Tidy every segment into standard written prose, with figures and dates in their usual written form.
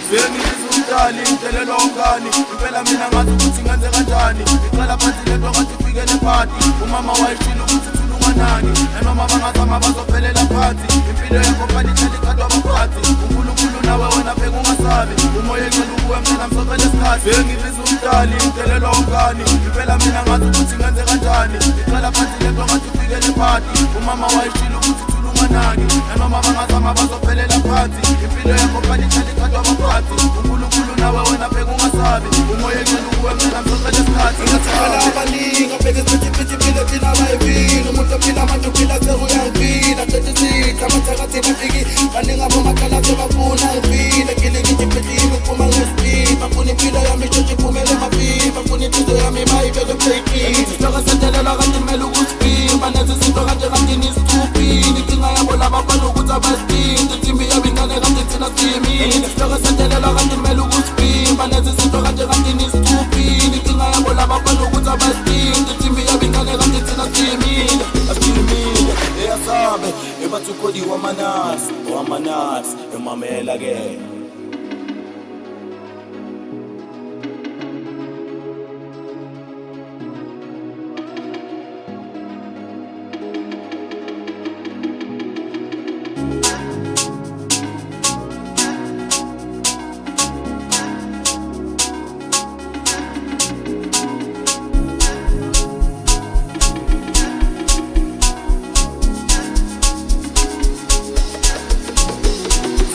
Sengizumdali ngitelelwa ungani impela mina ngathi ukuthi ngenze kanjani ngiqala phansi lento ngathi ufikele party umama wayishilo ukuthi thulunganani noma bangazama bazophelela phansi impilo yakho phanithela ikhathwa abaphathi uNkulunkulu nawe wena bheka ungasabi umoya ecela ukuwe mina msokele isikhathi Sengizumdali ngitelelwa ungani impela mina ngathi ukuthi ngenze kanjani ngiqala phansi lento ngathi ufikele party umama wayishilo ukuthi thulunganani noma bangazama bazophelela phansi impilo yakho phanithela ikhathwa abaphathi uNkulunkulu nawe wena bheka ungasabi umoya ecela ukuwe mina msokele isikhathi Ngathakala abaningi abheke isiphithiphithi impilo thina bayivile umuntu ophila manje uphila sekuyangivila Thethe isithi amathakathi bafiki baningi abomakhala sebafuna ngivile Ngilingithi iphehlile uphuma ngesiphi bafuna impilo yami isheshe iphumele emafifi bafuna inhliziyo yami bayibeke epleyitini Isihloko sendelela kanti kumele ukusiphi baneze izinto kanje kanti nisithuphile Inkinga yabo laba bafana ukuthi abasiphinda Insimbi yabo ingane kanti thina sithimile Isihloko sendelela kanti kumele ukusiphi baneze izinto kanje kanti nisithuphile Inkinga yabo laba bafana ukuthi abasiphinda Insimbi yabo ingane kanti thina sithimile Asithimile eyasabe ebathi ukhodi wamanasi emamela ke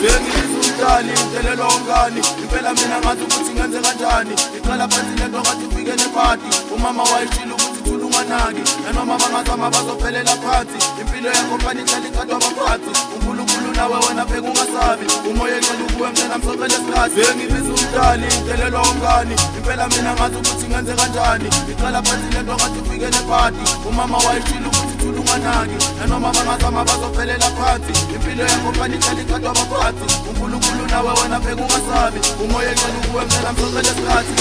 Sengizumdali ngitelelwa ungani impela mina ngathi ukuthi ngenze kanjani ngiqala phansi lento ngathi ufikele party umama wayishilo ukuthi thulunganani noma bangazama bazophelela phansi impilo yakho phanithela ikhathwa abaphathi uNkulunkulu nawe wena bheka ungasabi umoya ecela ukuwe mina msokele isikhathi Sengizumdali ngitelelwa ungani impela mina ngathi ukuthi ngenze kanjani ngiqala phansi lento ngathi ufikele party umama wayishilo ukuthi thulunganani noma bangazama bazophelela phansi impilo yakho phanithela ikhathwa abaphathi uNkulunkulu nawe wena bheka ungasabi umoya ecela ukuwe mina msokele isikhathi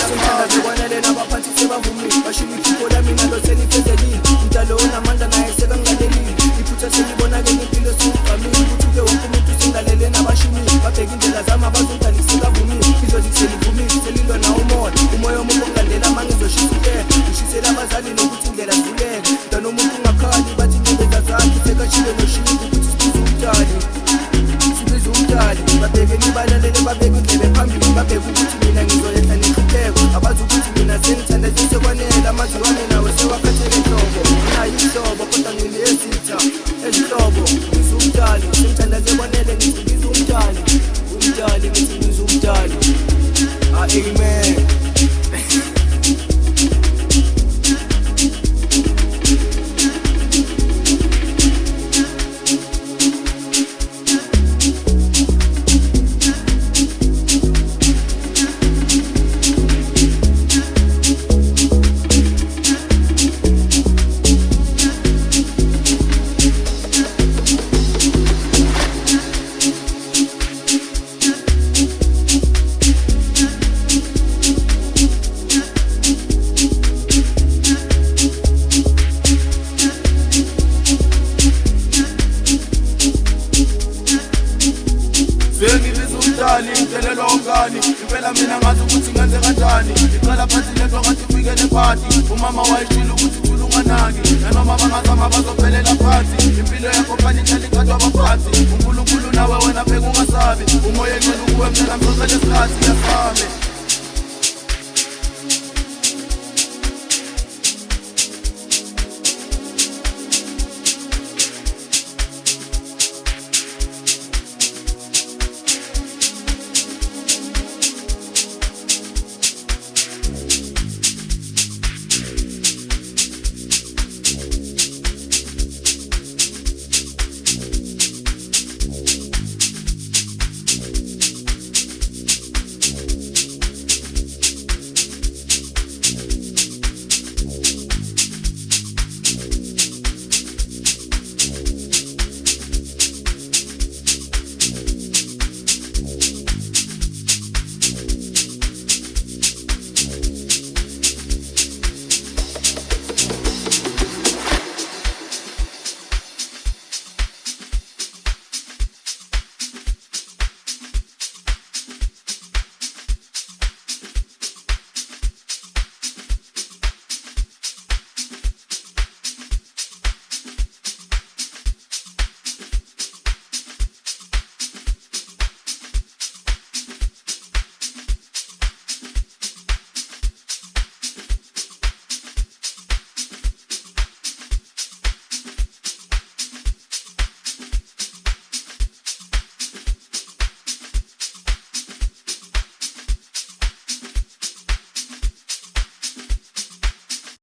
Sekwanele nabaphansi sebavumile bashilo iphupho lami ngalo selifezelile Umdalo onamandla naye sebengilalelile Iphutha selibonake ngempilo singigqamile Ukuthi uke wonke umuntu singalele nabashimile Babheka indlela zami abazodali sekavumile Izozi selivumile selilwa na umoya omubi ongilandela mangizoshisa intela Ngishisela abazali nokuthi indlela zivuleke Mntwana umuntu ungakhali bathi ingcindeza zakhe Sekashile noshilo ukuthi sibiza umdali Babheke nibalalele babheke indlebe phambili Babheke ukuthi mina ngizoyehla nenhlupheko Abazi ukuthi mina sengithanda sekwanele Amazwi wami nawe sewakhathele nhlobo Unayo ihlobo kodwa ngiliyezitha ezihlobo Ngibiza umdali sengithanda sekwanele ngibiza umdali ngithi ngibiza umdali Amen Sengizumdali ngitelelwa ungani impela mina ngathi ukuthi ngenze kanjani ngiqala phansi lento ngathi ufikele party umama wayishilo ukuthi thulunganani noma bangazama bazophelela phansi impilo yakho phanithela ikhathwa abaphathi uNkulunkulu nawe wena bheka ungasabi umoya ecela ukuwe mina msokele isikhathi yasame